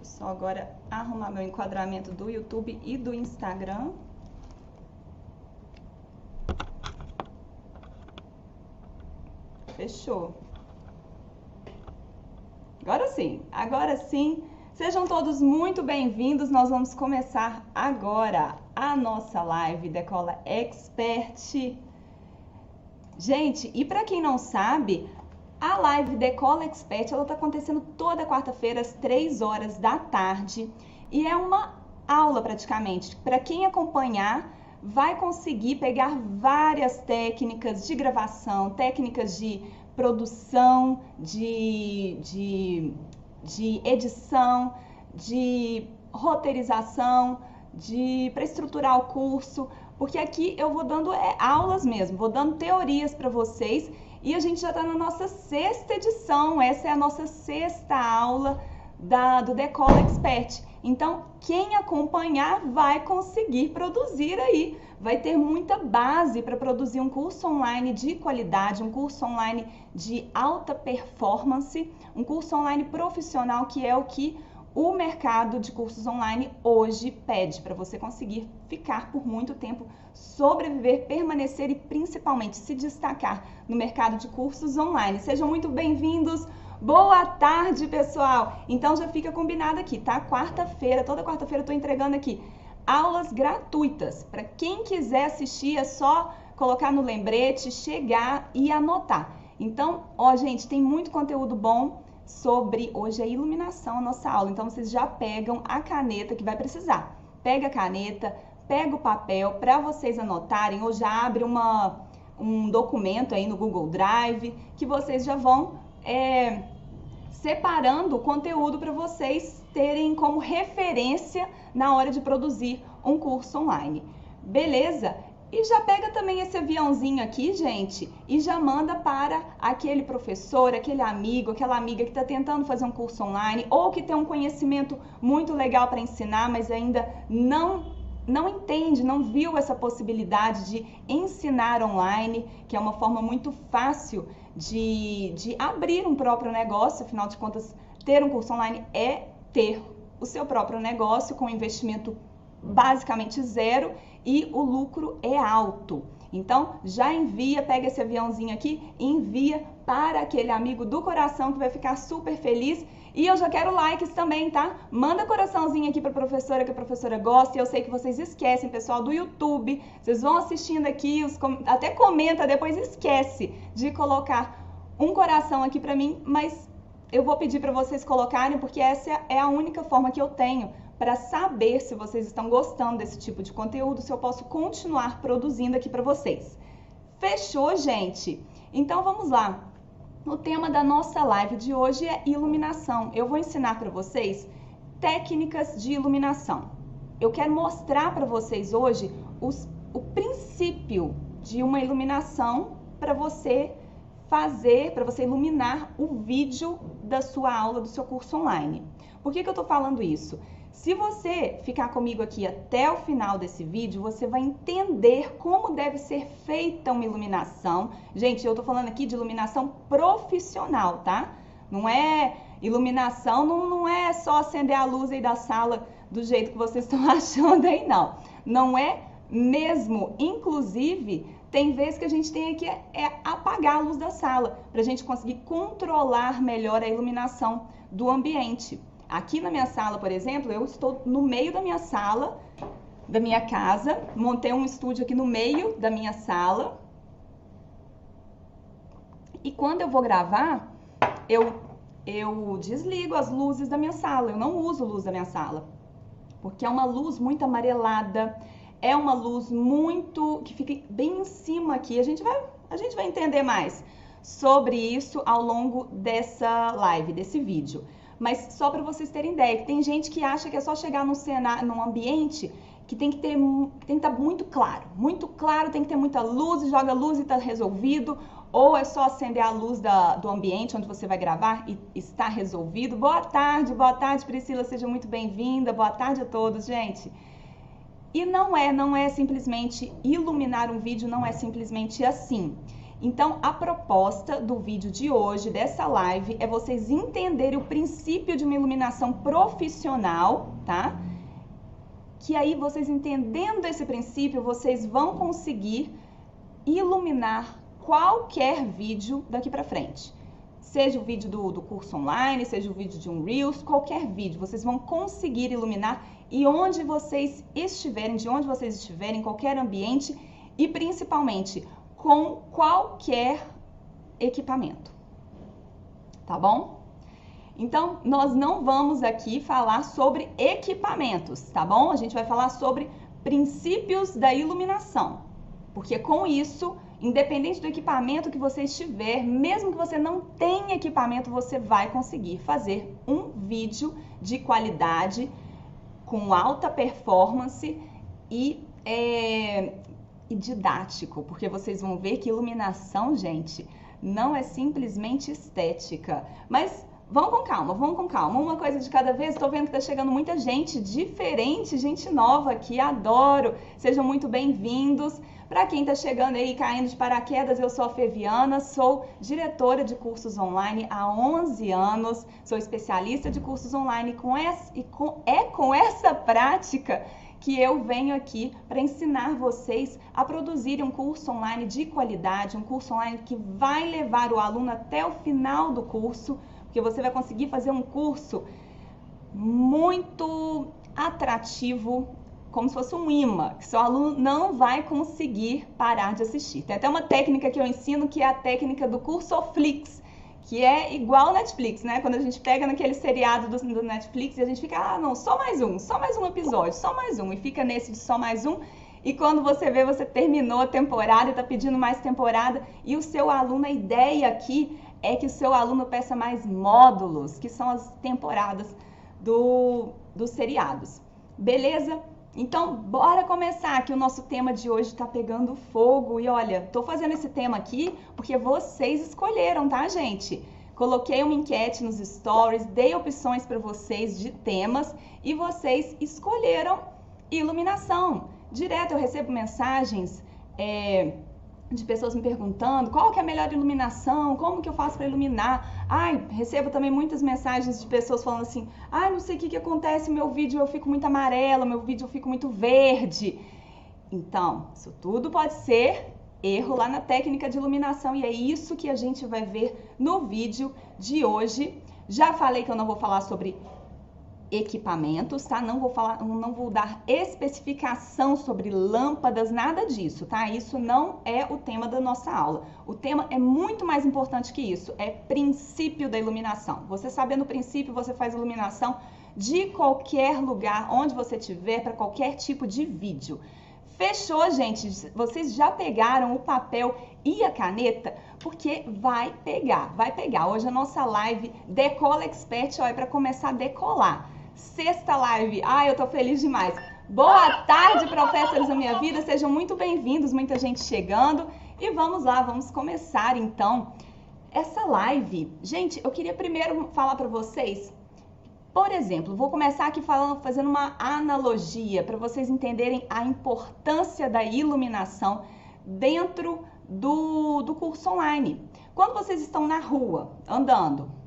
Deixa eu só agora arrumar meu enquadramento do YouTube e do Instagram. Fechou. Agora sim. Sejam todos muito bem-vindos. Nós vamos começar agora a nossa live Decola Expert. Gente, e para quem não sabe, a live Decola Expert, ela tá acontecendo toda quarta-feira às 3 horas da tarde e é uma aula praticamente. Para quem acompanhar, vai conseguir pegar várias técnicas de gravação, técnicas de produção, de edição, de roteirização, para estruturar o curso, porque aqui eu vou dando aulas mesmo, vou dando teorias para vocês e a gente já está na nossa 6ª edição, essa é a nossa 6ª aula do Decola Expert. Então, quem acompanhar vai conseguir produzir aí, vai ter muita base para produzir um curso online de qualidade, um curso online de alta performance, um curso online profissional, que é o que o mercado de cursos online hoje pede, para você conseguir ficar por muito tempo, sobreviver, permanecer e principalmente se destacar no mercado de cursos online. Sejam muito bem-vindos. Boa tarde, pessoal! Então já fica combinado aqui, tá? Quarta-feira, toda quarta-feira eu tô entregando aqui aulas gratuitas. Para quem quiser assistir, é só colocar no lembrete, chegar e anotar. Então, ó, gente, tem muito conteúdo bom sobre hoje a iluminação, a nossa aula. Então, vocês já pegam a caneta que vai precisar. Pega a caneta, pega o papel para vocês anotarem, ou já abre um documento aí no Google Drive, que vocês já vão separando o conteúdo para vocês terem como referência na hora de produzir um curso online. Beleza? E já pega também esse aviãozinho aqui, gente, e já manda para aquele professor, aquele amigo, aquela amiga que está tentando fazer um curso online ou que tem um conhecimento muito legal para ensinar, mas ainda não entende, não viu essa possibilidade de ensinar online, que é uma forma muito fácil de abrir um próprio negócio. Afinal de contas, ter um curso online é ter o seu próprio negócio com investimento basicamente zero e o lucro é alto. Então, já envia, pega esse aviãozinho aqui e envia para aquele amigo do coração que vai ficar super feliz. E eu já quero likes também, tá? Manda coraçãozinho aqui para a professora, que a professora gosta. E eu sei que vocês esquecem, pessoal do YouTube. Vocês vão assistindo aqui, até comenta, depois esquece de colocar um coração aqui para mim, mas eu vou pedir para vocês colocarem, porque essa é a única forma que eu tenho para saber se vocês estão gostando desse tipo de conteúdo, se eu posso continuar produzindo aqui para vocês. Fechou, gente? Então vamos lá. O tema da nossa live de hoje é iluminação. Eu vou ensinar para vocês técnicas de iluminação. Eu quero mostrar para vocês hoje o princípio de uma iluminação para você fazer, para você iluminar o vídeo da sua aula, do seu curso online. Por que eu estou falando isso? Se você ficar comigo aqui até o final desse vídeo, você vai entender como deve ser feita uma iluminação. Gente, eu tô falando aqui de iluminação profissional, tá? Não é iluminação, não é só acender a luz aí da sala do jeito que vocês estão achando aí, não. Não é mesmo. Inclusive, tem vezes que a gente tem que apagar a luz da sala para a gente conseguir controlar melhor a iluminação do ambiente. Aqui na minha sala, por exemplo, eu estou no meio da minha sala, da minha casa, montei um estúdio aqui no meio da minha sala. E quando eu vou gravar, eu desligo as luzes da minha sala, eu não uso luz da minha sala, porque é uma luz muito amarelada, é uma luz muito que fica bem em cima aqui. A gente vai entender mais sobre isso ao longo dessa live, desse vídeo. Mas só para vocês terem ideia, que tem gente que acha que é só chegar num ambiente que tem que estar muito claro, tem que ter muita luz, joga luz e está resolvido, ou é só acender a luz do ambiente onde você vai gravar e está resolvido. Boa tarde, Priscila, seja muito bem-vinda, boa tarde a todos, gente. E não é simplesmente iluminar um vídeo, não é simplesmente assim. Então, a proposta do vídeo de hoje, dessa live, é vocês entenderem o princípio de uma iluminação profissional, tá? Que aí, vocês entendendo esse princípio, vocês vão conseguir iluminar qualquer vídeo daqui para frente. Seja o vídeo do curso online, seja o vídeo de um Reels, qualquer vídeo, vocês vão conseguir iluminar e onde vocês estiverem, de onde vocês estiverem, em qualquer ambiente e principalmente com qualquer equipamento. Tá bom? Então, nós não vamos aqui falar sobre equipamentos, tá bom? A gente vai falar sobre princípios da iluminação, porque com isso, independente do equipamento que você estiver, mesmo que você não tenha equipamento, você vai conseguir fazer um vídeo de qualidade, com alta performance e didático, porque vocês vão ver que iluminação, gente, não é simplesmente estética. Mas vamos com calma, uma coisa de cada vez. Estou vendo que está chegando muita gente diferente, gente nova aqui, adoro. Sejam muito bem-vindos. Para quem está chegando aí, caindo de paraquedas, eu sou a Feviana, sou diretora de cursos online há 11 anos, sou especialista de cursos online com essa prática que eu venho aqui para ensinar vocês a produzirem um curso online de qualidade, um curso online que vai levar o aluno até o final do curso, porque você vai conseguir fazer um curso muito atrativo, como se fosse um imã, que seu aluno não vai conseguir parar de assistir. Tem até uma técnica que eu ensino, que é a técnica do Cursoflix, que é igual ao Netflix, né? Quando a gente pega naquele seriado do Netflix e a gente fica, não, só mais um episódio, só mais um, e fica nesse de só mais um, e quando você vê, você terminou a temporada e tá pedindo mais temporada, e o seu aluno, a ideia aqui é que o seu aluno peça mais módulos, que são as temporadas dos seriados. Beleza? Então, bora começar, que o nosso tema de hoje tá pegando fogo. E olha, tô fazendo esse tema aqui porque vocês escolheram, tá, gente? Coloquei uma enquete nos stories, dei opções para vocês de temas e vocês escolheram iluminação. Direto eu recebo mensagens de pessoas me perguntando qual que é a melhor iluminação, como que eu faço para iluminar. Recebo também muitas mensagens de pessoas falando assim, não sei o que acontece, meu vídeo eu fico muito amarelo, meu vídeo eu fico muito verde. Então, isso tudo pode ser erro lá na técnica de iluminação e é isso que a gente vai ver no vídeo de hoje. Já falei que eu não vou falar sobre equipamentos, tá? Não vou dar especificação sobre lâmpadas, nada disso, tá? Isso não é o tema da nossa aula. O tema é muito mais importante que isso, é princípio da iluminação. Você sabendo o princípio, você faz iluminação de qualquer lugar, onde você estiver, para qualquer tipo de vídeo. Fechou, gente? Vocês já pegaram o papel e a caneta? Porque vai pegar. Hoje a nossa live Decola Expert, ó, é para começar a decolar. Sexta live, eu tô feliz demais. Boa tarde, professores da minha vida, sejam muito bem-vindos, muita gente chegando. E vamos lá, vamos começar então essa live. Gente, eu queria primeiro falar para vocês, por exemplo, vou começar aqui fazendo uma analogia para vocês entenderem a importância da iluminação dentro do curso online. Quando vocês estão na rua, andando,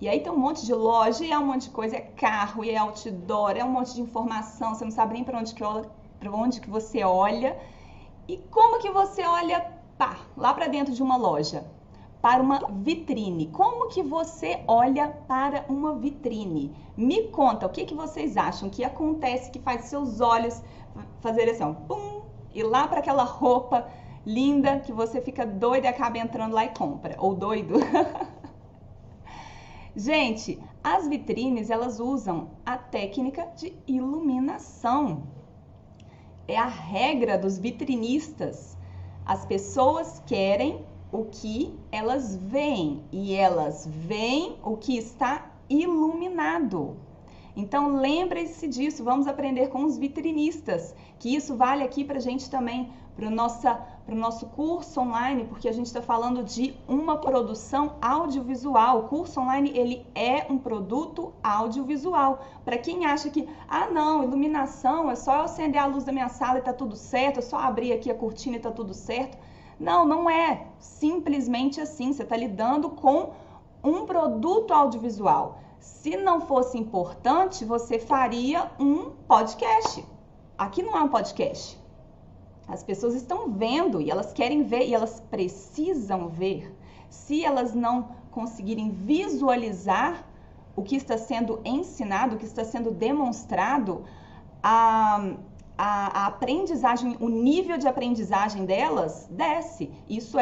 e aí tem um monte de loja, e é um monte de coisa, é carro, e é outdoor, é um monte de informação, você não sabe nem para onde que você olha. E como que você olha, lá para dentro de uma loja? Para uma vitrine. Como que você olha para uma vitrine? Me conta, o que vocês acham que acontece que faz seus olhos fazerem assim, pum, e lá para aquela roupa linda que você fica doido e acaba entrando lá e compra, ou doido? Gente, as vitrines, elas usam a técnica de iluminação. É a regra dos vitrinistas. As pessoas querem o que elas veem e elas veem o que está iluminado. Então, lembre-se disso, vamos aprender com os vitrinistas, que isso vale aqui para a gente também, para o nosso curso online, porque a gente está falando de uma produção audiovisual. O curso online, ele é um produto audiovisual. Para quem acha que, não, iluminação, é só eu acender a luz da minha sala e tá tudo certo, é só abrir aqui a cortina e tá tudo certo. Não, não é simplesmente assim. Você está lidando com um produto audiovisual. Se não fosse importante, você faria um podcast. Aqui não é um podcast. As pessoas estão vendo e elas querem ver e elas precisam ver. Se elas não conseguirem visualizar o que está sendo ensinado, o que está sendo demonstrado, a aprendizagem, o nível de aprendizagem delas desce. Isso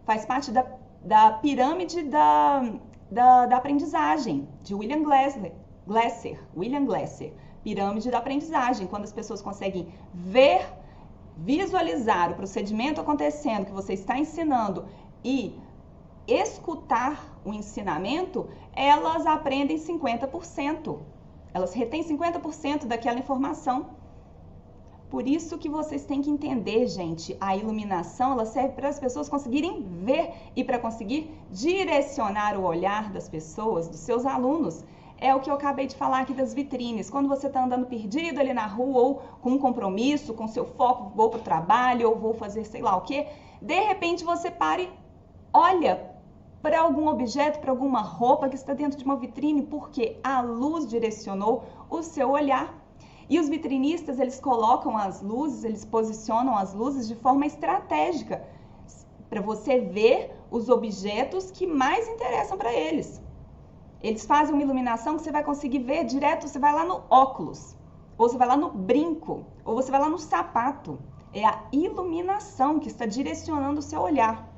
faz parte da pirâmide da aprendizagem, de William Glasser, pirâmide da aprendizagem, quando as pessoas conseguem visualizar o procedimento acontecendo que você está ensinando e escutar o ensinamento, elas aprendem 50%, elas retêm 50% daquela informação. Por isso que vocês têm que entender, gente, a iluminação, ela serve para as pessoas conseguirem ver e para conseguir direcionar o olhar das pessoas, dos seus alunos. É o que eu acabei de falar aqui das vitrines. Quando você está andando perdido ali na rua ou com um compromisso, com seu foco, vou para o trabalho ou vou fazer sei lá o quê, de repente você para e olha para algum objeto, para alguma roupa que está dentro de uma vitrine, porque a luz direcionou o seu olhar. E os vitrinistas, eles colocam as luzes, eles posicionam as luzes de forma estratégica para você ver os objetos que mais interessam para eles. Eles fazem uma iluminação que você vai conseguir ver direto, você vai lá no óculos, ou você vai lá no brinco, ou você vai lá no sapato. É a iluminação que está direcionando o seu olhar.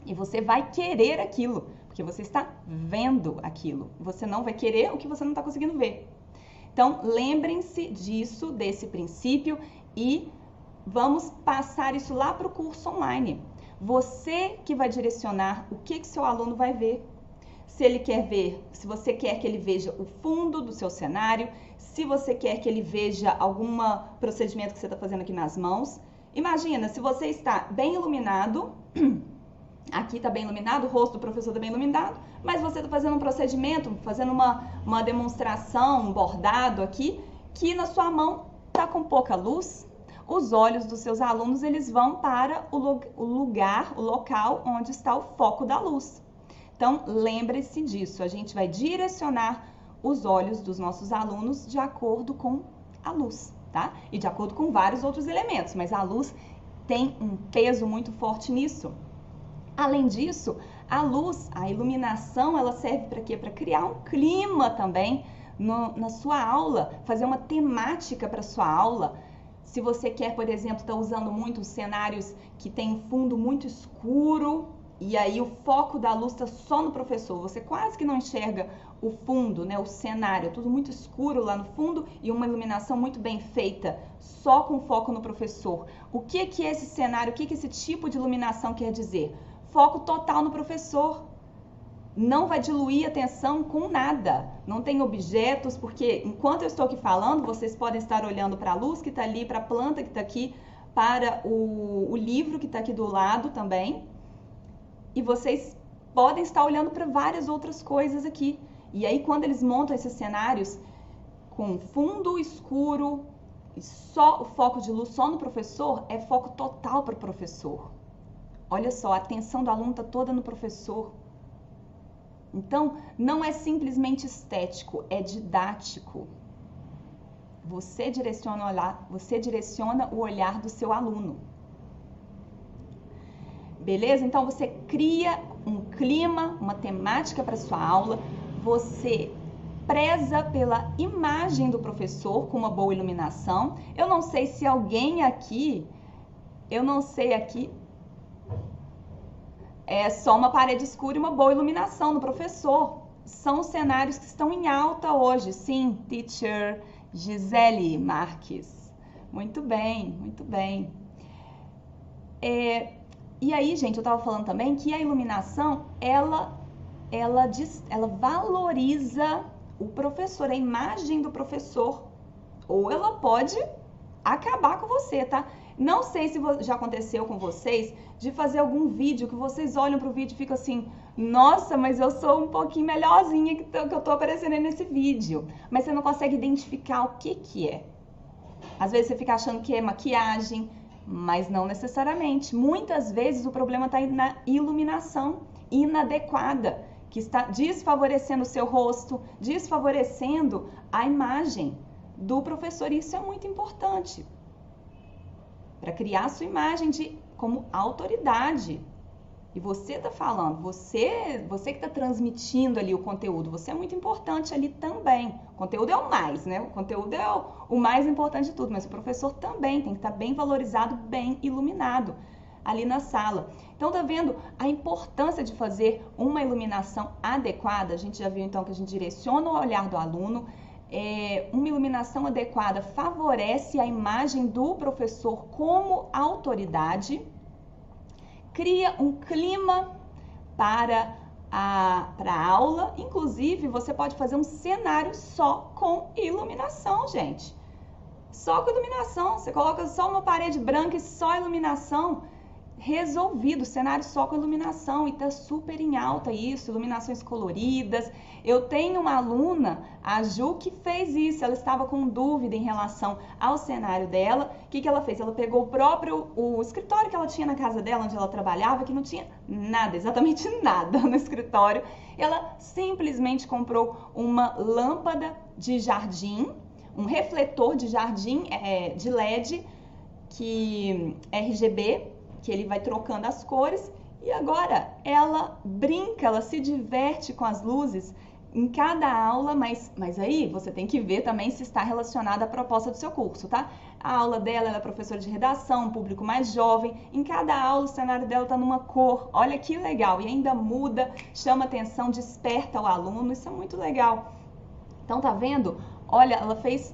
E você vai querer aquilo, porque você está vendo aquilo. Você não vai querer o que você não está conseguindo ver. Então, lembrem-se disso, desse princípio, e vamos passar isso lá para o curso online. Você que vai direcionar o que seu aluno vai ver. Se ele quer ver, se você quer que ele veja o fundo do seu cenário, se você quer que ele veja algum procedimento que você está fazendo aqui nas mãos. Imagina, se você está bem iluminado, aqui está bem iluminado, o rosto do professor está bem iluminado, mas você está fazendo um procedimento, fazendo uma demonstração, um bordado aqui, que na sua mão está com pouca luz. Os olhos dos seus alunos, eles vão para o local onde está o foco da luz. Então, lembre-se disso, a gente vai direcionar os olhos dos nossos alunos de acordo com a luz, tá? E de acordo com vários outros elementos, mas a luz tem um peso muito forte nisso. Além disso, a luz, a iluminação, ela serve para quê? Para criar um clima também na sua aula, fazer uma temática para sua aula. Se você quer, por exemplo, estar usando muitos cenários que tem um fundo muito escuro, e aí o foco da luz está só no professor, você quase que não enxerga o fundo, né? O cenário, tudo muito escuro lá no fundo e uma iluminação muito bem feita, só com foco no professor. O que é esse cenário, o que esse tipo de iluminação quer dizer? Foco total no professor. Não vai diluir a atenção com nada. Não tem objetos, porque enquanto eu estou aqui falando, vocês podem estar olhando para a luz que está ali, para a planta que está aqui, para o livro que está aqui do lado também. E vocês podem estar olhando para várias outras coisas aqui. E aí, quando eles montam esses cenários com fundo escuro e só o foco de luz só no professor, é foco total para o professor. Olha só, a atenção do aluno está toda no professor. Então, não é simplesmente estético, é didático. Você direciona o olhar do seu aluno. Beleza? Então, você cria um clima, uma temática para sua aula, você preza pela imagem do professor com uma boa iluminação. Eu não sei se alguém aqui, é só uma parede escura e uma boa iluminação no professor. São os cenários que estão em alta hoje. Sim, teacher Gisele Marques. Muito bem, muito bem. E aí, gente, eu estava falando também que a iluminação, ela valoriza o professor, a imagem do professor. Ou ela pode acabar com você, tá? Não sei se já aconteceu com vocês de fazer algum vídeo que vocês olham para o vídeo e ficam assim, nossa, mas eu sou um pouquinho melhorzinha que eu tô aparecendo aí nesse vídeo. Mas você não consegue identificar o que é. Às vezes você fica achando que é maquiagem, mas não necessariamente. Muitas vezes o problema está na iluminação inadequada, que está desfavorecendo o seu rosto, desfavorecendo a imagem do professor. Isso é muito importante para criar a sua imagem como autoridade. E você está falando, você que está transmitindo ali o conteúdo, você é muito importante ali também. O conteúdo é o mais, né? O conteúdo é o mais importante de tudo, mas o professor também tem que estar bem valorizado, bem iluminado ali na sala. Então, tá vendo a importância de fazer uma iluminação adequada? A gente já viu então que a gente direciona o olhar do aluno. Uma iluminação adequada favorece a imagem do professor como autoridade, cria um clima para a aula. Inclusive, você pode fazer um cenário só com iluminação, gente. Só com iluminação. Você coloca só uma parede branca e só iluminação. Resolvido, cenário só com iluminação, e tá super em alta isso, iluminações coloridas. Eu tenho uma aluna, a Ju, que fez isso. Ela estava com dúvida em relação ao cenário dela. O que ela fez? Ela pegou o escritório que ela tinha na casa dela, onde ela trabalhava, que não tinha nada, exatamente nada no escritório. Ela simplesmente comprou uma lâmpada de jardim, um refletor de jardim de LED, que RGB, que ele vai trocando as cores, e agora ela brinca, ela se diverte com as luzes em cada aula, mas aí você tem que ver também se está relacionada à proposta do seu curso, tá? A aula dela, ela é professora de redação, um público mais jovem, em cada aula o cenário dela está numa cor, olha que legal, e ainda muda, chama atenção, desperta o aluno, isso é muito legal. Então tá vendo? Olha, ela fez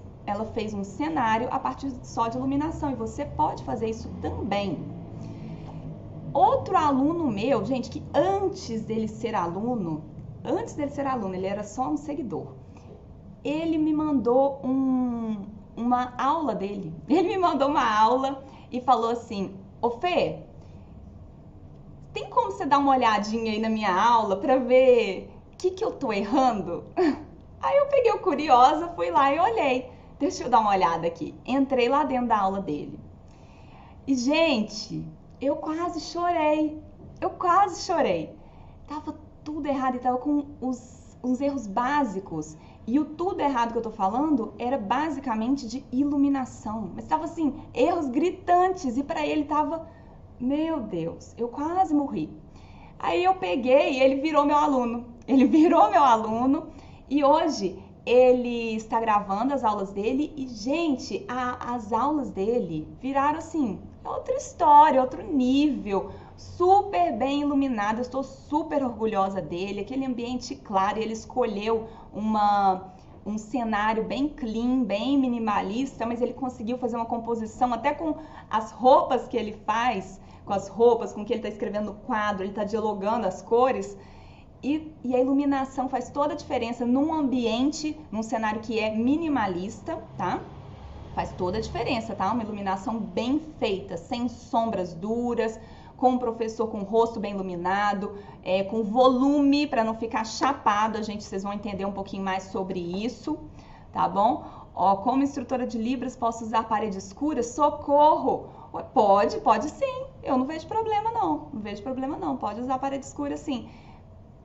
um cenário a partir só de iluminação, e você pode fazer isso também. Outro aluno meu, gente, que antes dele ser aluno, ele era só um seguidor. Ele me mandou uma aula dele. Ele me mandou uma aula e falou assim: ô Fê, tem como você dar uma olhadinha aí na minha aula pra ver o que eu tô errando? Aí eu peguei o curiosa, fui lá e olhei. Deixa eu dar uma olhada aqui. Entrei lá dentro da aula dele. E, gente, eu quase chorei. Tava tudo errado e tava com uns erros básicos. E o tudo errado que eu tô falando era basicamente de iluminação. Mas tava assim, erros gritantes. E pra ele tava, meu Deus, eu quase morri. Aí eu peguei e ele virou meu aluno. E hoje ele está gravando as aulas dele. E, gente, as aulas dele viraram assim, outra história, outro nível, super bem iluminado. Eu estou super orgulhosa dele, aquele ambiente claro. Ele escolheu um cenário bem clean, bem minimalista, mas ele conseguiu fazer uma composição até com as roupas que ele faz, com que ele está escrevendo no quadro, ele está dialogando as cores. E a iluminação faz toda a diferença num ambiente, num cenário que é minimalista, tá? Faz toda a diferença, tá? Uma iluminação bem feita, sem sombras duras, com o professor com o rosto bem iluminado, com volume para não ficar chapado. Vocês vão entender um pouquinho mais sobre isso, tá bom? Ó, como instrutora de Libras, posso usar parede escura? Socorro! Pode sim. Eu não vejo problema não. Pode usar parede escura sim.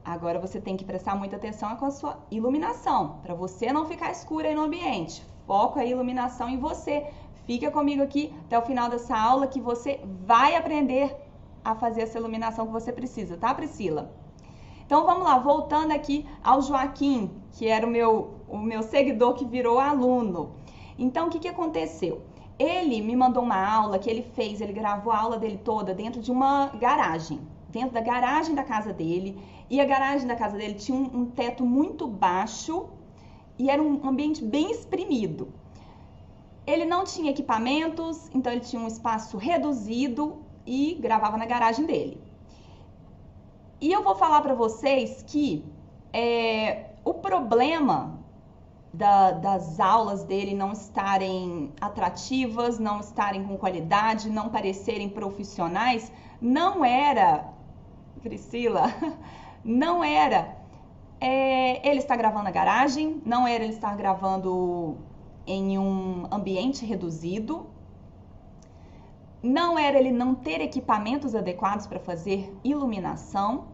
Agora você tem que prestar muita atenção com a sua iluminação, para você não ficar escura aí no ambiente. Foca a iluminação em você. Fica comigo aqui até o final dessa aula que você vai aprender a fazer essa iluminação que você precisa, tá, Priscila? Então vamos lá, voltando aqui ao Joaquim, que era o meu seguidor que virou aluno. Então o que aconteceu? Ele me mandou uma aula que ele gravou a aula dele toda dentro de uma garagem. Dentro da garagem da casa dele, e a garagem da casa dele tinha um teto muito baixo e era um ambiente bem espremido. Ele não tinha equipamentos, então ele tinha um espaço reduzido e gravava na garagem dele. E eu vou falar para vocês que o problema das aulas dele não estarem atrativas, não estarem com qualidade, não parecerem profissionais, não era... Priscila, não era ele estar gravando na garagem, não era ele estar gravando em um ambiente reduzido. Não era ele não ter equipamentos adequados para fazer iluminação.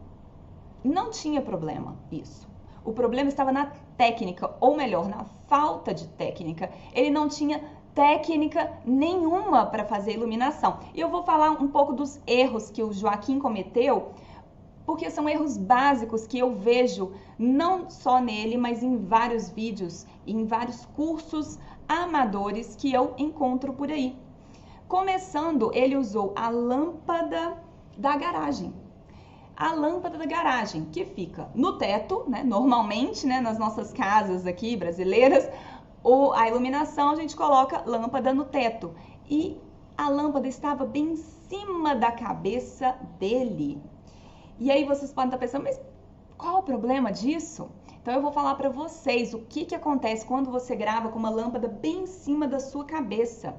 Não tinha problema isso. O problema estava na técnica, ou melhor, na falta de técnica. Ele não tinha técnica nenhuma para fazer iluminação. E eu vou falar um pouco dos erros que o Joaquim cometeu, porque são erros básicos que eu vejo não só nele, mas em vários vídeos, em vários cursos amadores que eu encontro por aí. Começando, ele usou a lâmpada da garagem. A lâmpada da garagem, que fica no teto, né? Normalmente, né, nas nossas casas aqui brasileiras, a iluminação a gente coloca lâmpada no teto. E a lâmpada estava bem em cima da cabeça dele. E aí vocês podem estar pensando, mas qual o problema disso? Então eu vou falar para vocês o que acontece quando você grava com uma lâmpada bem em cima da sua cabeça.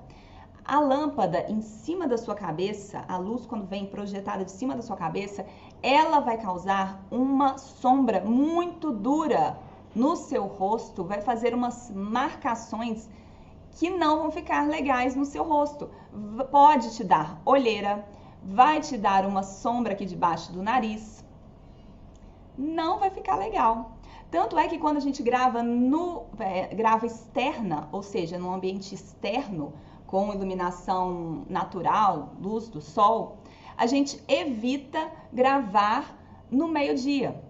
A lâmpada em cima da sua cabeça, a luz quando vem projetada de cima da sua cabeça, ela vai causar uma sombra muito dura no seu rosto, vai fazer umas marcações que não vão ficar legais no seu rosto. Pode te dar olheira, vai te dar uma sombra aqui debaixo do nariz. Não vai ficar legal. Tanto é que quando a gente grava grava externa, ou seja, num ambiente externo, com iluminação natural, luz do sol, a gente evita gravar no meio-dia,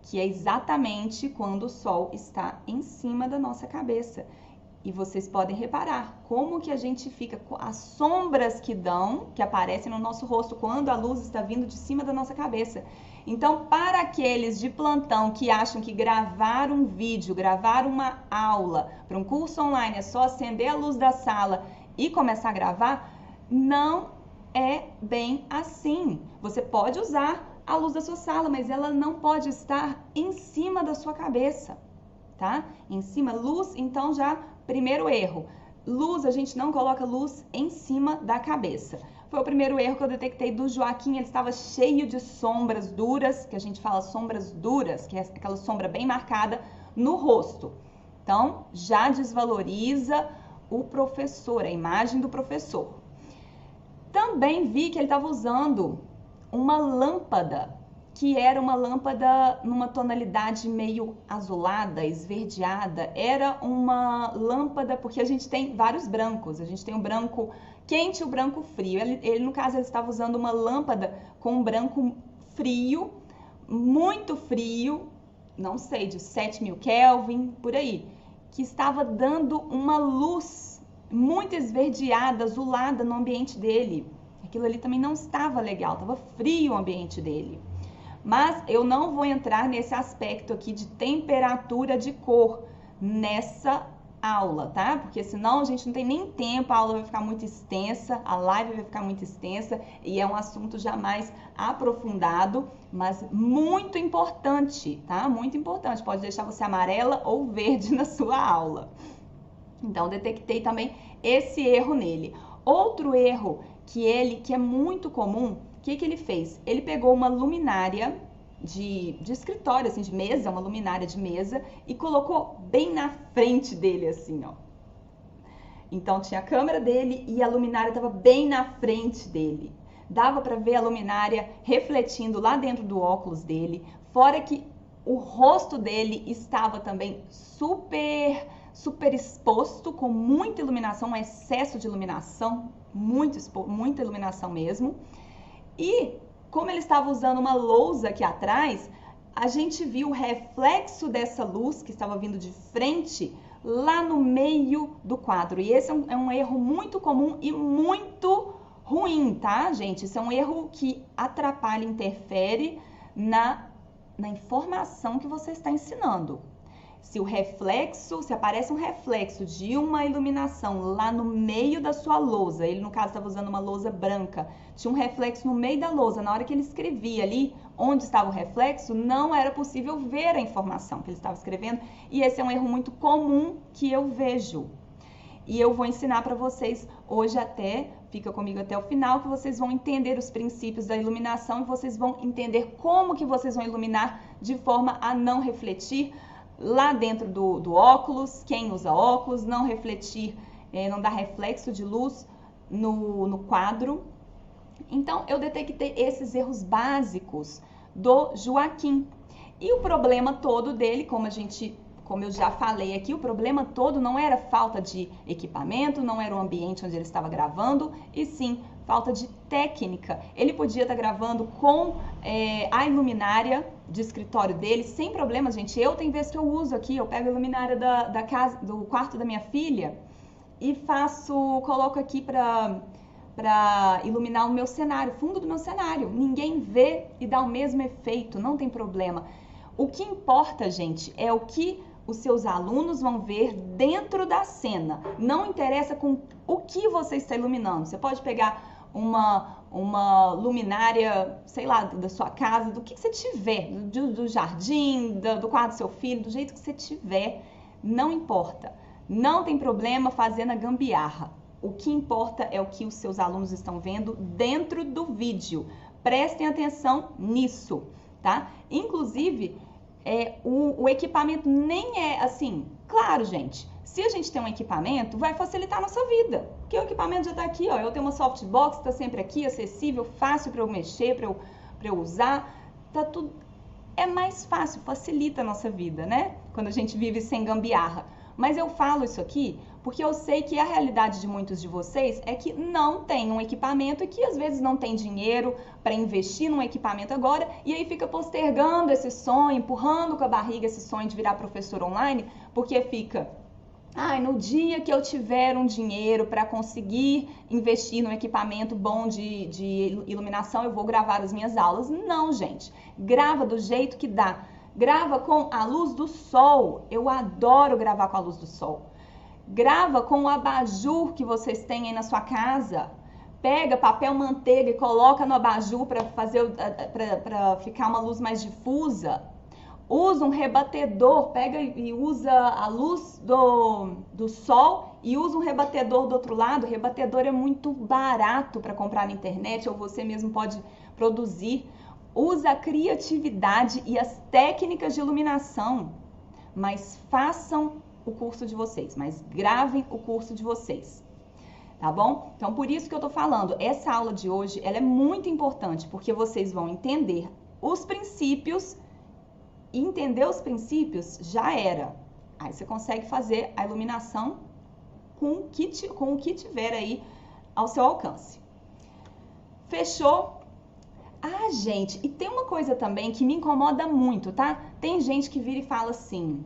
que é exatamente quando o sol está em cima da nossa cabeça. E vocês podem reparar como que a gente fica com as sombras que aparecem no nosso rosto quando a luz está vindo de cima da nossa cabeça. Então, para aqueles de plantão que acham que gravar um vídeo, gravar uma aula para um curso online é só acender a luz da sala e começar a gravar, não é bem assim. Você pode usar a luz da sua sala, mas ela não pode estar em cima da sua cabeça, tá? Em cima, luz, então já, primeiro erro. Luz, a gente não coloca luz em cima da cabeça. Foi o primeiro erro que eu detectei do Joaquim, ele estava cheio de sombras duras, que a gente fala sombras duras, que é aquela sombra bem marcada no rosto. Então, já desvaloriza o professor, a imagem do professor. Também vi que ele estava usando uma lâmpada, que era uma lâmpada numa tonalidade meio azulada, esverdeada. Era uma lâmpada, porque a gente tem vários brancos, a gente tem o branco quente e o branco frio. Ele no caso, ele estava usando uma lâmpada com um branco frio, muito frio, não sei, de 7.000 Kelvin, por aí, que estava dando uma luz muito esverdeada, azulada no ambiente dele. Aquilo ali também não estava legal, estava frio o ambiente dele. Mas eu não vou entrar nesse aspecto aqui de temperatura de cor nessa aula, tá? Porque senão a gente não tem nem tempo, a aula vai ficar muito extensa, a live vai ficar muito extensa e é um assunto já mais aprofundado, mas muito importante, tá? Muito importante, pode deixar você amarela ou verde na sua aula. Então, detectei também esse erro nele. Outro erro que é muito comum, o que ele fez? Ele pegou uma luminária de escritório, assim, de mesa, uma luminária de mesa, e colocou bem na frente dele, assim, ó. Então, tinha a câmera dele e a luminária estava bem na frente dele. Dava para ver a luminária refletindo lá dentro do óculos dele, fora que o rosto dele estava também super exposto, com muita iluminação, um excesso de iluminação, muita iluminação mesmo. E como ele estava usando uma lousa aqui atrás, a gente viu o reflexo dessa luz que estava vindo de frente lá no meio do quadro. E esse é um erro muito comum e muito ruim, tá, gente? Isso é um erro que atrapalha, interfere na informação que você está ensinando. Se aparece um reflexo de uma iluminação lá no meio da sua lousa, ele no caso estava usando uma lousa branca, tinha um reflexo no meio da lousa, na hora que ele escrevia ali onde estava o reflexo, não era possível ver a informação que ele estava escrevendo, e esse é um erro muito comum que eu vejo. E eu vou ensinar para vocês hoje fica comigo até o final, que vocês vão entender os princípios da iluminação e vocês vão entender como que vocês vão iluminar de forma a não refletir lá dentro do óculos, quem usa óculos, não refletir, não dar reflexo de luz no quadro. Então, eu detectei esses erros básicos do Joaquim. E o problema todo dele, como eu já falei aqui, o problema todo não era falta de equipamento, não era o ambiente onde ele estava gravando, e sim falta de técnica. Ele podia estar gravando com a iluminária de escritório dele, sem problemas, gente. Tem vezes que eu uso aqui, eu pego a iluminária da casa, do quarto da minha filha e coloco aqui para iluminar o meu cenário, o fundo do meu cenário. Ninguém vê e dá o mesmo efeito, não tem problema. O que importa, gente, é o que os seus alunos vão ver dentro da cena. Não interessa com o que você está iluminando. Você pode pegar uma luminária, sei lá, da sua casa, do que você tiver, do jardim, do quarto do seu filho, do jeito que você tiver, não importa. Não tem problema fazer na gambiarra. O que importa é o que os seus alunos estão vendo dentro do vídeo. Prestem atenção nisso, tá? Inclusive, o equipamento nem é assim. Claro, gente, se a gente tem um equipamento, vai facilitar a nossa vida. Porque o equipamento já está aqui, ó. Eu tenho uma softbox, está sempre aqui, acessível, fácil para eu mexer, para eu usar. Tá tudo. É mais fácil, facilita a nossa vida, né? Quando a gente vive sem gambiarra. Mas eu falo isso aqui porque eu sei que a realidade de muitos de vocês é que não tem um equipamento e que às vezes não tem dinheiro para investir num equipamento agora e aí fica postergando esse sonho, empurrando com a barriga esse sonho de virar professor online, porque fica, no dia que eu tiver um dinheiro para conseguir investir num equipamento bom de iluminação, eu vou gravar as minhas aulas. Não, gente, grava do jeito que dá. Grava com a luz do sol. Eu adoro gravar com a luz do sol. Grava com o abajur que vocês têm aí na sua casa. Pega papel manteiga e coloca no abajur para ficar uma luz mais difusa. Usa um rebatedor, pega e usa a luz do sol e usa um rebatedor do outro lado. O rebatedor é muito barato para comprar na internet ou você mesmo pode produzir. Usa a criatividade e as técnicas de iluminação, mas façam o curso de vocês, mas gravem o curso de vocês, tá bom? Então, por isso que eu tô falando, essa aula de hoje, ela é muito importante, porque vocês vão entender os princípios, e entender os princípios já era. Aí você consegue fazer a iluminação com o que tiver aí ao seu alcance. Fechou? Gente, e tem uma coisa também que me incomoda muito, tá? Tem gente que vira e fala assim,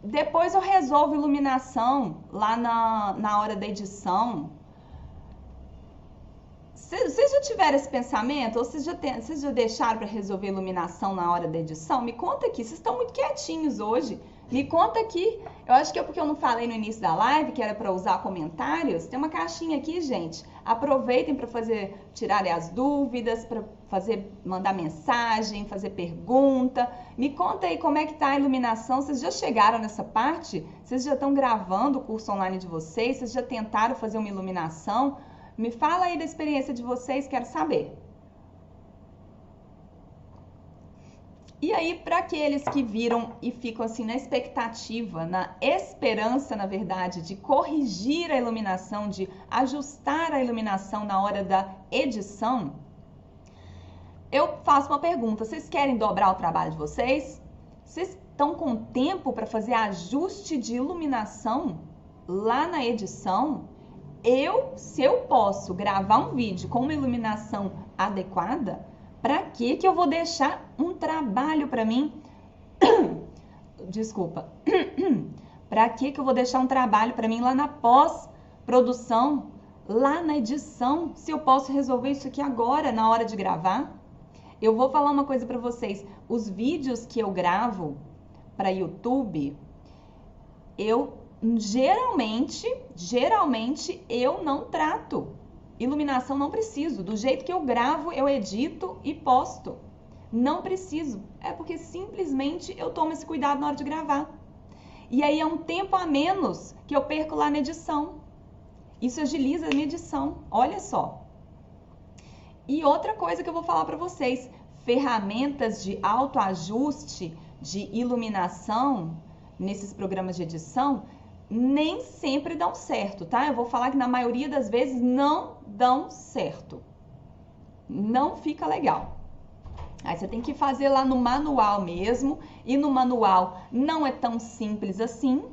depois eu resolvo iluminação lá na hora da edição. Vocês já tiveram esse pensamento? Ou vocês já deixaram para resolver iluminação na hora da edição? Me conta aqui, vocês estão muito quietinhos hoje. Me conta aqui. Eu acho que é porque eu não falei no início da live, que era para usar comentários. Tem uma caixinha aqui, gente. Aproveitem para tirar as dúvidas, para mandar mensagem, fazer pergunta. Me conta aí como é que tá a iluminação. Vocês já chegaram nessa parte? Vocês já estão gravando o curso online de vocês? Vocês já tentaram fazer uma iluminação? Me fala aí da experiência de vocês, quero saber. E aí, para aqueles que viram e ficam assim na expectativa, na esperança, na verdade, de corrigir a iluminação, de ajustar a iluminação na hora da edição, eu faço uma pergunta. Vocês querem dobrar o trabalho de vocês? Vocês estão com tempo para fazer ajuste de iluminação lá na edição? Se eu posso gravar um vídeo com uma iluminação adequada, para que eu vou deixar um trabalho para mim? Desculpa. Para que eu vou deixar um trabalho para mim lá na pós-produção, lá na edição, se eu posso resolver isso aqui agora, na hora de gravar? Eu vou falar uma coisa para vocês. Os vídeos que eu gravo para YouTube, geralmente eu não trato. Iluminação não preciso. Do jeito que eu gravo, eu edito e posto. Não preciso. É porque simplesmente eu tomo esse cuidado na hora de gravar. E aí é um tempo a menos que eu perco lá na edição. Isso agiliza a minha edição. Olha só. E outra coisa que eu vou falar para vocês. Ferramentas de autoajuste, de iluminação nesses programas de edição, nem sempre dão certo, tá? Eu vou falar que na maioria das vezes não dão certo. Não fica legal. Aí você tem que fazer lá no manual mesmo, e no manual não é tão simples assim.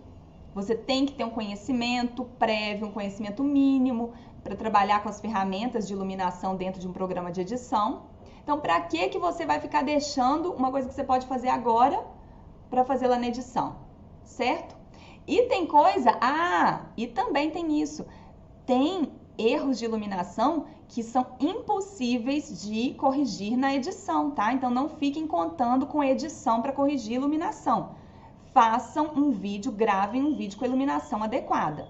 Você tem que ter um conhecimento prévio, um conhecimento mínimo para trabalhar com as ferramentas de iluminação dentro de um programa de edição. Então, para que você vai ficar deixando uma coisa que você pode fazer agora para fazer lá na edição, certo? E tem coisa, e também tem isso, tem erros de iluminação que são impossíveis de corrigir na edição, tá? Então não fiquem contando com edição para corrigir iluminação. Façam um vídeo, gravem um vídeo com a iluminação adequada.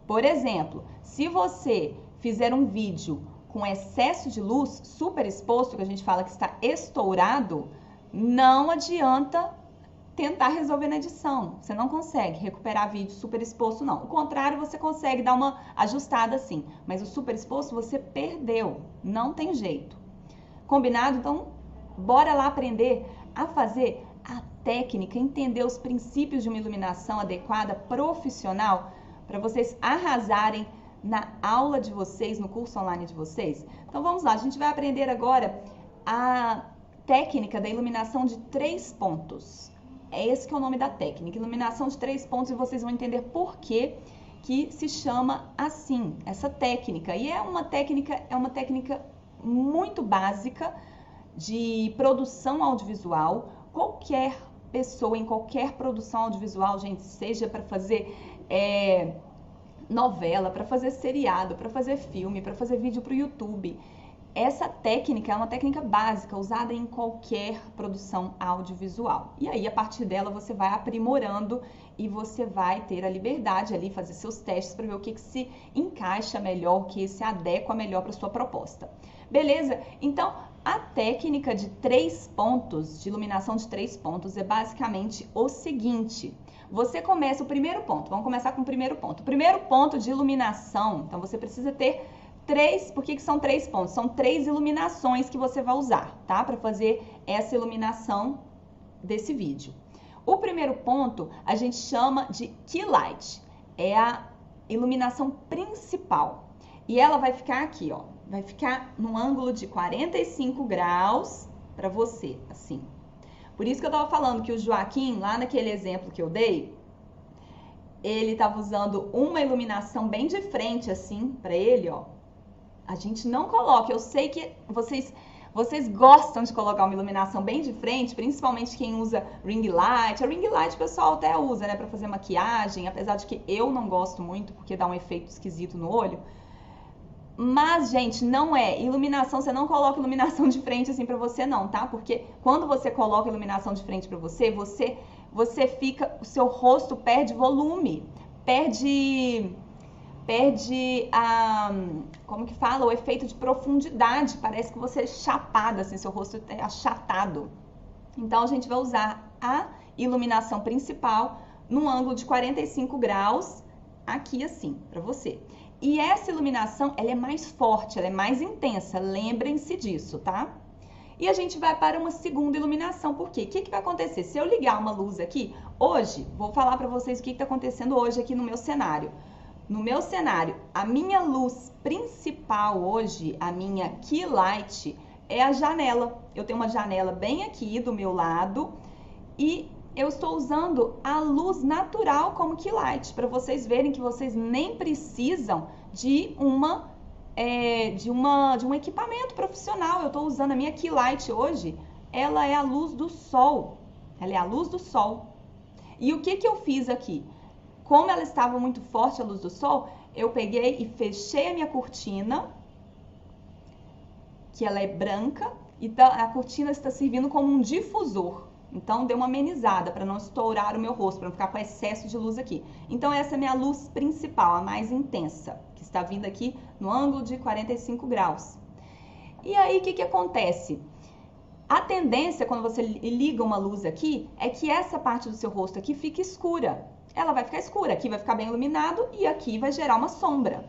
Por exemplo, se você fizer um vídeo com excesso de luz, super exposto, que a gente fala que está estourado, não adianta tentar resolver na edição. Você não consegue recuperar vídeo super exposto, não. O contrário, você consegue dar uma ajustada assim. Mas o super exposto você perdeu. Não tem jeito. Combinado? Então, bora lá aprender a fazer a técnica, entender os princípios de uma iluminação adequada, profissional, para vocês arrasarem na aula de vocês, no curso online de vocês. Então, vamos lá. A gente vai aprender agora a técnica da iluminação de 3 pontos. É esse que é o nome da técnica, iluminação de 3 pontos, e vocês vão entender por que se chama assim, essa técnica. E é uma técnica muito básica de produção audiovisual. Qualquer pessoa em qualquer produção audiovisual, gente, seja para fazer novela, para fazer seriado, para fazer filme, para fazer vídeo para o YouTube, essa técnica é uma técnica básica, usada em qualquer produção audiovisual. E aí, a partir dela, você vai aprimorando e você vai ter a liberdade ali, fazer seus testes para ver o que se encaixa melhor, o que se adequa melhor para sua proposta. Beleza? Então, a técnica de 3 pontos, de iluminação de 3 pontos, é basicamente o seguinte. Você começa o primeiro ponto, vamos começar com o primeiro ponto. O primeiro ponto de iluminação, então você precisa ter 3, por que são 3 pontos? São 3 iluminações que você vai usar, tá? Para fazer essa iluminação desse vídeo. O primeiro ponto a gente chama de key light, é a iluminação principal. E ela vai ficar aqui, ó, vai ficar num ângulo de 45 graus para você, assim. Por isso que eu tava falando que o Joaquim, lá naquele exemplo que eu dei, ele tava usando uma iluminação bem de frente, assim, para ele, ó. A gente não coloca, eu sei que vocês gostam de colocar uma iluminação bem de frente, principalmente quem usa ring light. A ring light o pessoal até usa, né, para fazer maquiagem, apesar de que eu não gosto muito, porque dá um efeito esquisito no olho. Mas, gente, não é iluminação, você não coloca iluminação de frente assim pra você não, tá? Porque quando você coloca iluminação de frente pra você, você fica, o seu rosto perde volume, perde como que fala? O efeito de profundidade, parece que você é chapada, assim, seu rosto é achatado. Então, a gente vai usar a iluminação principal num ângulo de 45 graus, aqui assim, pra você. E essa iluminação, ela é mais forte, ela é mais intensa, lembrem-se disso, tá? E a gente vai para uma segunda iluminação, por quê? O que vai acontecer? Se eu ligar uma luz aqui, hoje, vou falar para vocês o que está acontecendo hoje aqui no meu cenário. No meu cenário, a minha luz principal hoje, a minha key light, é a janela. Eu tenho uma janela bem aqui do meu lado e eu estou usando a luz natural como key light, para vocês verem que vocês nem precisam de um equipamento profissional. Eu estou usando a minha key light hoje, ela é a luz do sol. Ela é a luz do sol. E o que eu fiz aqui? Como ela estava muito forte a luz do sol, eu peguei e fechei a minha cortina, que ela é branca, e a cortina está servindo como um difusor. Então, deu uma amenizada para não estourar o meu rosto, para não ficar com excesso de luz aqui. Então, essa é a minha luz principal, a mais intensa, que está vindo aqui no ângulo de 45 graus. E aí, o que acontece? A tendência, quando você liga uma luz aqui, é que essa parte do seu rosto aqui fique escura. Ela vai ficar escura, aqui vai ficar bem iluminado e aqui vai gerar uma sombra.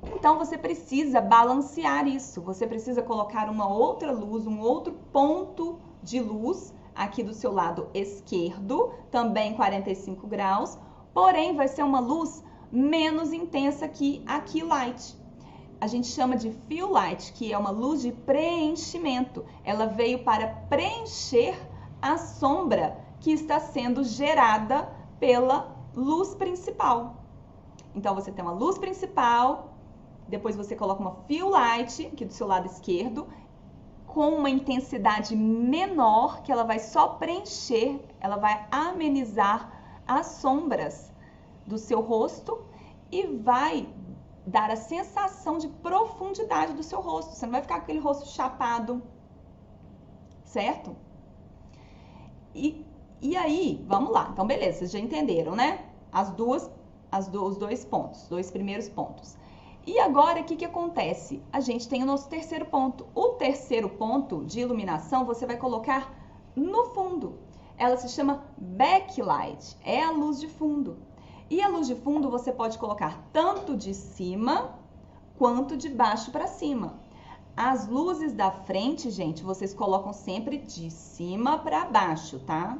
Então, você precisa balancear isso. Você precisa colocar uma outra luz, um outro ponto de luz aqui do seu lado esquerdo, também 45 graus, porém vai ser uma luz menos intensa que a Key Light. A gente chama de Fill Light, que é uma luz de preenchimento. Ela veio para preencher a sombra que está sendo gerada pela luz principal. Então, você tem uma luz principal, depois você coloca uma Fill Light, aqui do seu lado esquerdo, com uma intensidade menor, que ela vai só preencher, ela vai amenizar as sombras do seu rosto e vai dar a sensação de profundidade do seu rosto. Você não vai ficar com aquele rosto chapado, certo? E aí, vamos lá. Então, beleza, vocês já entenderam, né? Os dois primeiros pontos. E agora, o que acontece? A gente tem o nosso terceiro ponto. O terceiro ponto de iluminação você vai colocar no fundo. Ela se chama backlight, é a luz de fundo. E a luz de fundo você pode colocar tanto de cima quanto de baixo para cima. As luzes da frente, gente, vocês colocam sempre de cima para baixo, tá?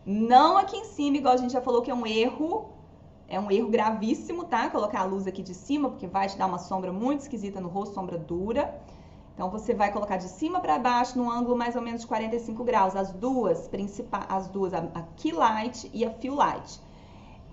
Não aqui em cima, igual a gente já falou que é um erro gravíssimo, tá? Colocar a luz aqui de cima, porque vai te dar uma sombra muito esquisita no rosto, sombra dura. Então, você vai colocar de cima para baixo, num ângulo mais ou menos de 45 graus, as duas principais, a Key Light e a Fill Light.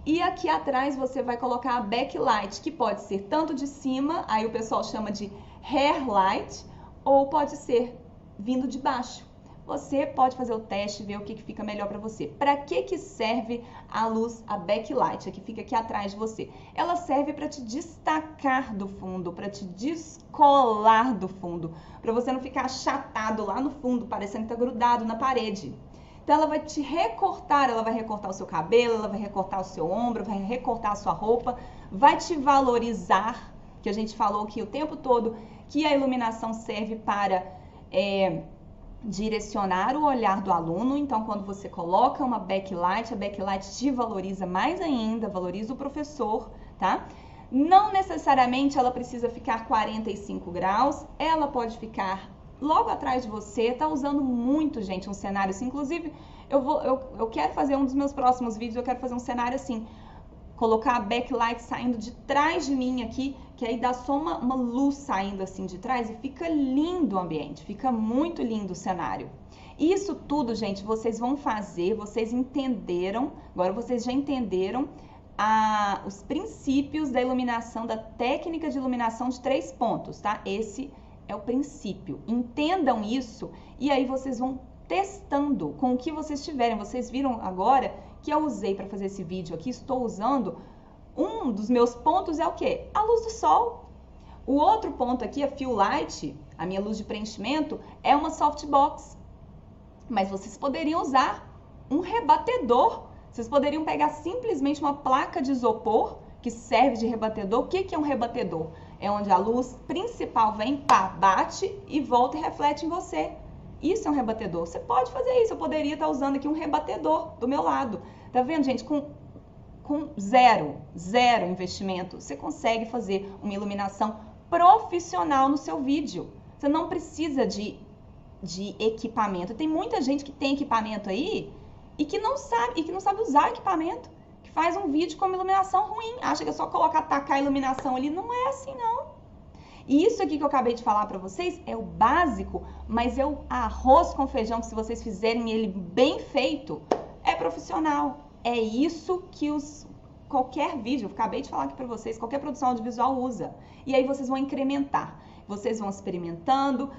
E aqui atrás você vai colocar a Backlight, que pode ser tanto de cima, aí o pessoal chama de Hair Light, ou pode ser vindo de baixo. Você pode fazer o teste e ver o que fica melhor para você. Para que serve a luz, a backlight, a que fica aqui atrás de você? Ela serve para te destacar do fundo, para te descolar do fundo, para você não ficar achatado lá no fundo, parecendo que está grudado na parede. Então, ela vai te recortar, ela vai recortar o seu cabelo, ela vai recortar o seu ombro, vai recortar a sua roupa, vai te valorizar, que a gente falou aqui o tempo todo, que a iluminação serve para direcionar o olhar do aluno. Então, quando você coloca uma backlight, a backlight te valoriza mais ainda, valoriza o professor, tá? Não necessariamente ela precisa ficar 45 graus, ela pode ficar logo atrás de você. Tá usando muito, gente, um cenário assim. Inclusive, eu quero fazer um dos meus próximos vídeos, eu quero fazer um cenário assim, colocar a backlight saindo de trás de mim aqui, que aí dá só uma luz saindo assim de trás e fica lindo o ambiente, fica muito lindo o cenário. Isso tudo, gente, vocês vão fazer, vocês entenderam, agora vocês já entenderam os princípios da iluminação, da técnica de iluminação de 3 pontos, tá? Esse é o princípio. Entendam isso e aí vocês vão testando com o que vocês tiverem. Vocês viram agora que eu usei para fazer esse vídeo aqui, estou usando, um dos meus pontos é o quê? A luz do sol. O outro ponto aqui, a Fill Light, a minha luz de preenchimento, é uma softbox. Mas vocês poderiam usar um rebatedor. Vocês poderiam pegar simplesmente uma placa de isopor que serve de rebatedor. O que é um rebatedor? É onde a luz principal vem, pá, bate e volta e reflete em você. Isso é um rebatedor. Você pode fazer isso. Eu poderia estar usando aqui um rebatedor do meu lado. Tá vendo, gente? Com zero investimento, você consegue fazer uma iluminação profissional no seu vídeo. Você não precisa de equipamento. Tem muita gente que tem equipamento aí e que não sabe usar equipamento, que faz um vídeo com uma iluminação ruim, acha que é só tacar a iluminação ali. Não é assim, não. E isso aqui que eu acabei de falar para vocês é o básico, mas é o arroz com feijão, que se vocês fizerem ele bem feito, é profissional. É isso que qualquer vídeo, eu acabei de falar aqui para vocês, qualquer produção audiovisual usa. E aí vocês vão incrementar. Vocês vão experimentando,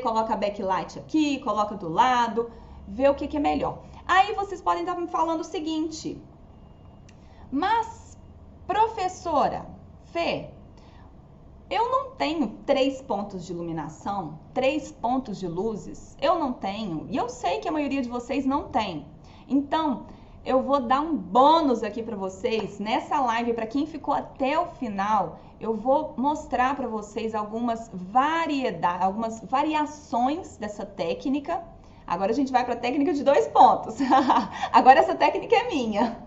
coloca a backlight aqui, coloca do lado, vê o que é melhor. Aí vocês podem estar me falando o seguinte: mas, professora Fê, eu não tenho 3 pontos de iluminação, 3 pontos de luzes, eu não tenho, e eu sei que a maioria de vocês não tem. Então, eu vou dar um bônus aqui para vocês nessa live, para quem ficou até o final. Eu vou mostrar para vocês algumas variações dessa técnica. Agora a gente vai para a técnica de 2 pontos. Agora essa técnica é minha.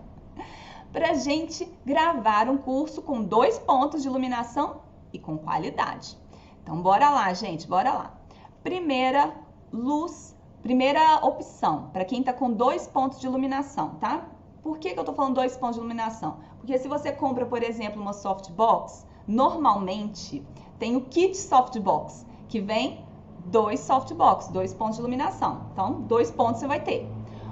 Pra gente gravar um curso com 2 pontos de iluminação e com qualidade. Então, bora lá, gente, bora lá. Primeira opção, para quem tá com 2 pontos de iluminação, tá? Por que eu tô falando 2 pontos de iluminação? Porque se você compra, por exemplo, uma softbox, normalmente tem o kit softbox, que vem 2 softbox, 2 pontos de iluminação. Então, 2 pontos você vai ter.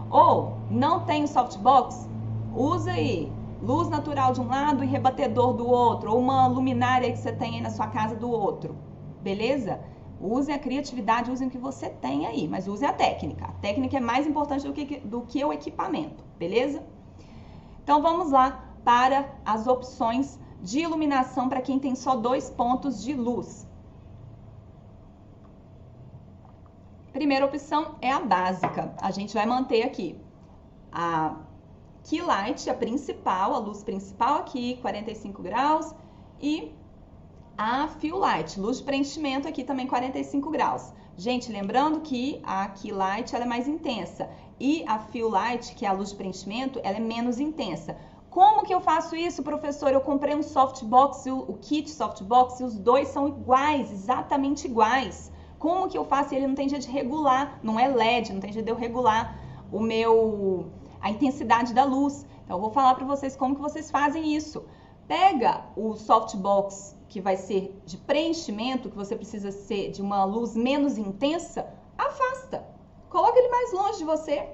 Ou, não tem o softbox, usa aí luz natural de um lado e rebatedor do outro, ou uma luminária que você tem aí na sua casa do outro, beleza? Usem a criatividade, usem o que você tem aí, mas usem a técnica. A técnica é mais importante do que o equipamento, beleza? Então vamos lá para as opções de iluminação para quem tem só 2 pontos de luz. Primeira opção é a básica. A gente vai manter aqui a Key Light, a principal, a luz principal aqui, 45 graus, e a Fill Light, luz de preenchimento aqui também 45 graus. Gente, lembrando que a Key Light ela é mais intensa e a Fill Light, que é a luz de preenchimento, ela é menos intensa. Como que eu faço isso, professor? Eu comprei um softbox, o kit softbox, e os dois são iguais, exatamente iguais. Como que eu faço? Ele não tem jeito de regular, não é LED, não tem jeito de eu regular a intensidade da luz. Então eu vou falar para vocês como que vocês fazem isso. Pega o softbox que vai ser de preenchimento, que você precisa ser de uma luz menos intensa, afasta. Coloca ele mais longe de você.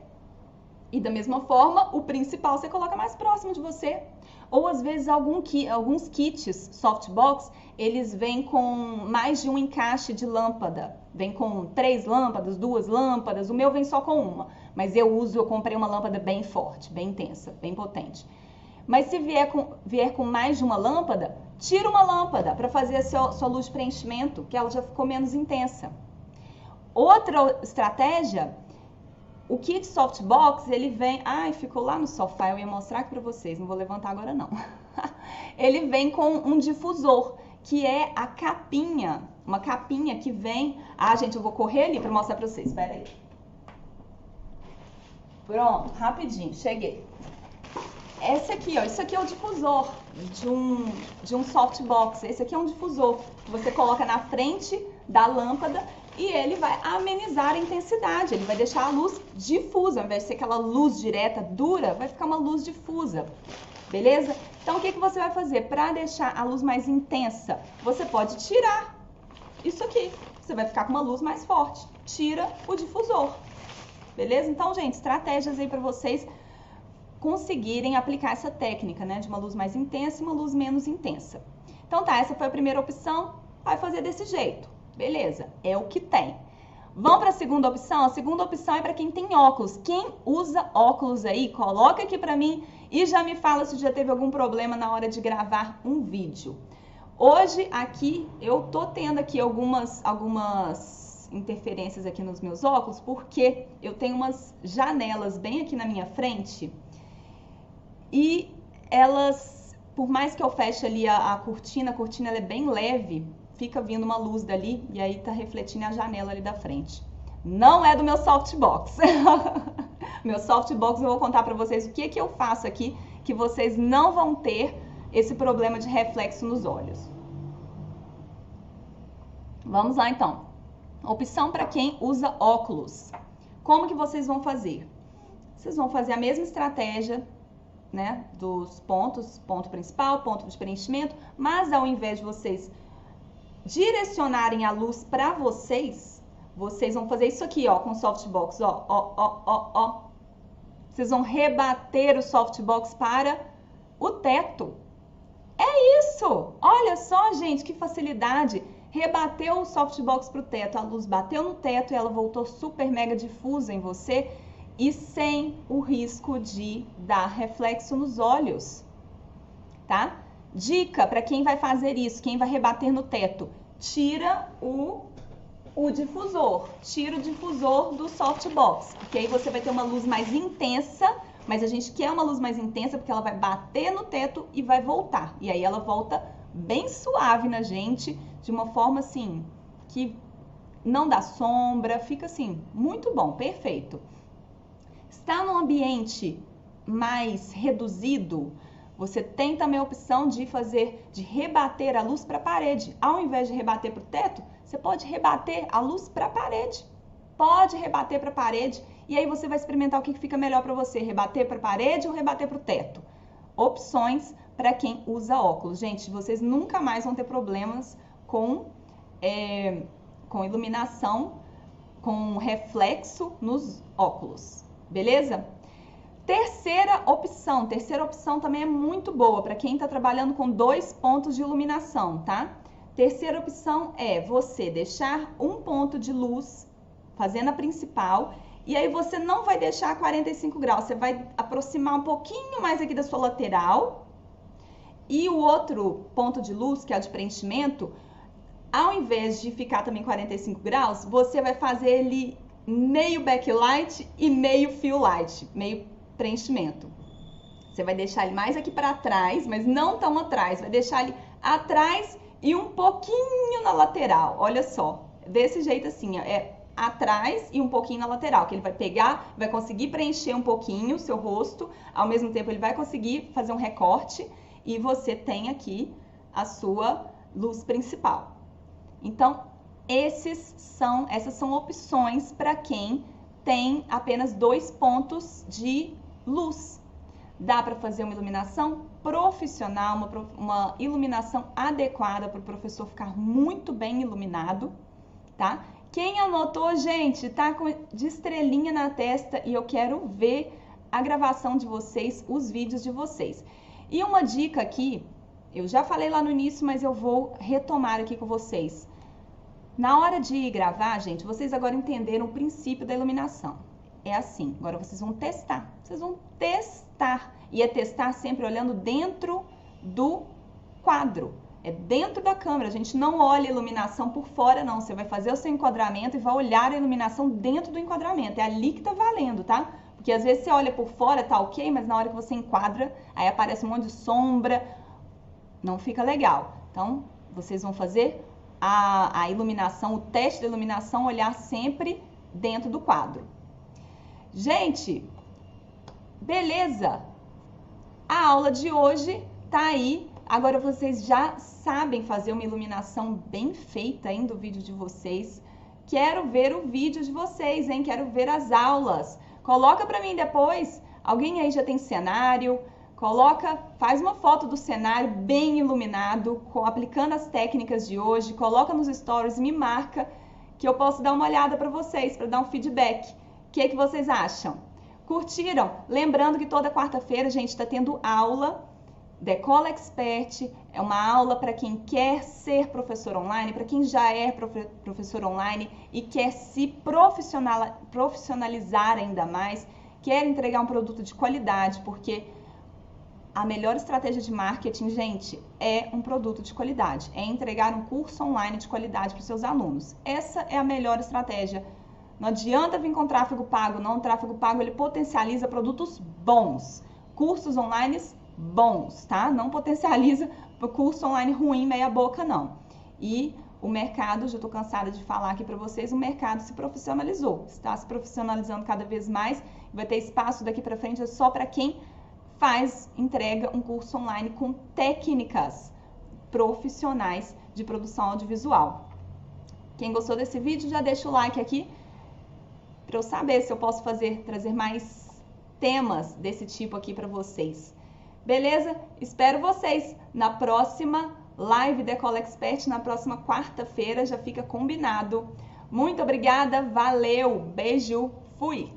E da mesma forma, o principal você coloca mais próximo de você. Ou às vezes alguns kits softbox, eles vêm com mais de um encaixe de lâmpada. Vem com 3 lâmpadas, 2 lâmpadas, o meu vem só com uma. Mas eu comprei uma lâmpada bem forte, bem intensa, bem potente. Mas se vier com mais de uma lâmpada, tira uma lâmpada para fazer a sua luz de preenchimento, que ela já ficou menos intensa. Outra estratégia, o kit softbox, ele vem... Ai, ficou lá no sofá, eu ia mostrar aqui para vocês, não vou levantar agora não. Ele vem com um difusor, que é a capinha, uma capinha que vem... Ah, gente, eu vou correr ali para mostrar para vocês, espera aí. Pronto, rapidinho, cheguei. Esse aqui, ó, isso aqui é o difusor de um softbox. Esse aqui é um difusor que você coloca na frente da lâmpada e ele vai amenizar a intensidade. Ele vai deixar a luz difusa, ao invés de ser aquela luz direta, dura, vai ficar uma luz difusa. Beleza? Então, o que você vai fazer? Para deixar a luz mais intensa, você pode tirar isso aqui. Você vai ficar com uma luz mais forte. Tira o difusor. Beleza? Então, gente, estratégias aí para vocês conseguirem aplicar essa técnica, né? De uma luz mais intensa e uma luz menos intensa. Então tá, essa foi a primeira opção, vai fazer desse jeito. Beleza, é o que tem. Vamos para a segunda opção? A segunda opção é para quem tem óculos. Quem usa óculos aí, coloca aqui para mim e já me fala se já teve algum problema na hora de gravar um vídeo. Hoje aqui, eu tô tendo aqui algumas interferências aqui nos meus óculos, porque eu tenho umas janelas bem aqui na minha frente. E elas, por mais que eu feche ali a cortina ela é bem leve, fica vindo uma luz dali e aí tá refletindo a janela ali da frente. Não é do meu softbox. Meu softbox eu vou contar pra vocês o que eu faço aqui, que vocês não vão ter esse problema de reflexo nos olhos. Vamos lá então. Opção para quem usa óculos. Como que vocês vão fazer? Vocês vão fazer a mesma estratégia, né, dos pontos, ponto principal, ponto de preenchimento, mas ao invés de vocês direcionarem a luz para vocês, vocês vão fazer isso aqui, ó, com o softbox, ó. Vocês vão rebater o softbox para o teto. É isso! Olha só, gente, que facilidade! Rebateu o softbox para o teto, a luz bateu no teto e ela voltou super mega difusa em você, e sem o risco de dar reflexo nos olhos, tá? Dica para quem vai fazer isso, quem vai rebater no teto, tira o difusor, tira o difusor do softbox, porque aí você vai ter uma luz mais intensa, mas a gente quer uma luz mais intensa porque ela vai bater no teto e vai voltar, e aí ela volta bem suave na gente, de uma forma assim, que não dá sombra, fica assim, muito bom, perfeito. Está num ambiente mais reduzido, você tem também a opção de rebater a luz para a parede. Ao invés de rebater para o teto, você pode rebater a luz para a parede. Pode rebater para a parede e aí você vai experimentar o que fica melhor para você, rebater para a parede ou rebater para o teto. Opções para quem usa óculos. Gente, vocês nunca mais vão ter problemas com iluminação, com reflexo nos óculos, beleza? Terceira opção também é muito boa para quem está trabalhando com 2 pontos de iluminação, tá? Terceira opção é você deixar um ponto de luz fazendo a principal e aí você não vai deixar 45 graus, você vai aproximar um pouquinho mais aqui da sua lateral e o outro ponto de luz, que é o de preenchimento, ao invés de ficar também 45 graus, você vai fazer ele meio backlight e meio fill light, meio preenchimento. Você vai deixar ele mais aqui para trás, mas não tão atrás, vai deixar ele atrás e um pouquinho na lateral. Olha só, desse jeito assim, ó, atrás e um pouquinho na lateral, que ele vai pegar, vai conseguir preencher um pouquinho o seu rosto, ao mesmo tempo ele vai conseguir fazer um recorte e você tem aqui a sua luz principal. Então, essas são opções para quem tem apenas 2 pontos de luz. Dá para fazer uma iluminação profissional, uma iluminação adequada para o professor ficar muito bem iluminado, tá? Quem anotou, gente, tá de estrelinha na testa e eu quero ver a gravação de vocês, os vídeos de vocês. E uma dica aqui, eu já falei lá no início, mas eu vou retomar aqui com vocês. Na hora de gravar, gente, vocês agora entenderam o princípio da iluminação. É assim, agora vocês vão testar. Vocês vão testar. E é testar sempre olhando dentro do quadro. É dentro da câmera. A gente não olha a iluminação por fora, não. Você vai fazer o seu enquadramento e vai olhar a iluminação dentro do enquadramento. É ali que tá valendo, tá? Porque às vezes você olha por fora, tá ok, mas na hora que você enquadra, aí aparece um monte de sombra. Não fica legal. Então, vocês vão fazer a iluminação, o teste da iluminação, olhar sempre dentro do quadro. Gente, beleza? A aula de hoje tá aí. Agora vocês já sabem fazer uma iluminação bem feita aí do vídeo de vocês. Quero ver o vídeo de vocês, hein? Quero ver as aulas. Coloca para mim depois. Alguém aí já tem cenário? Faz uma foto do cenário bem iluminado, aplicando as técnicas de hoje, coloca nos stories e me marca que eu posso dar uma olhada para vocês, para dar um feedback. O que vocês acham? Curtiram? Lembrando que toda quarta-feira a gente está tendo aula Decola Expert, é uma aula para quem quer ser professor online, para quem já é professor online e quer se profissionalizar ainda mais, quer entregar um produto de qualidade, porque a melhor estratégia de marketing, gente, é um produto de qualidade, é entregar um curso online de qualidade para os seus alunos. Essa é a melhor estratégia. Não adianta vir com tráfego pago, não. O tráfego pago ele potencializa produtos bons, cursos online bons, tá? Não potencializa curso online ruim, meia boca, não. E o mercado, já estou cansada de falar aqui para vocês, o mercado se profissionalizou, está se profissionalizando cada vez mais, vai ter espaço daqui para frente só para quem entrega um curso online com técnicas profissionais de produção audiovisual. Quem gostou desse vídeo, já deixa o like aqui para eu saber se eu posso trazer mais temas desse tipo aqui para vocês. Beleza? Espero vocês na próxima live Decola Expert, na próxima quarta-feira, já fica combinado. Muito obrigada, valeu, beijo, fui!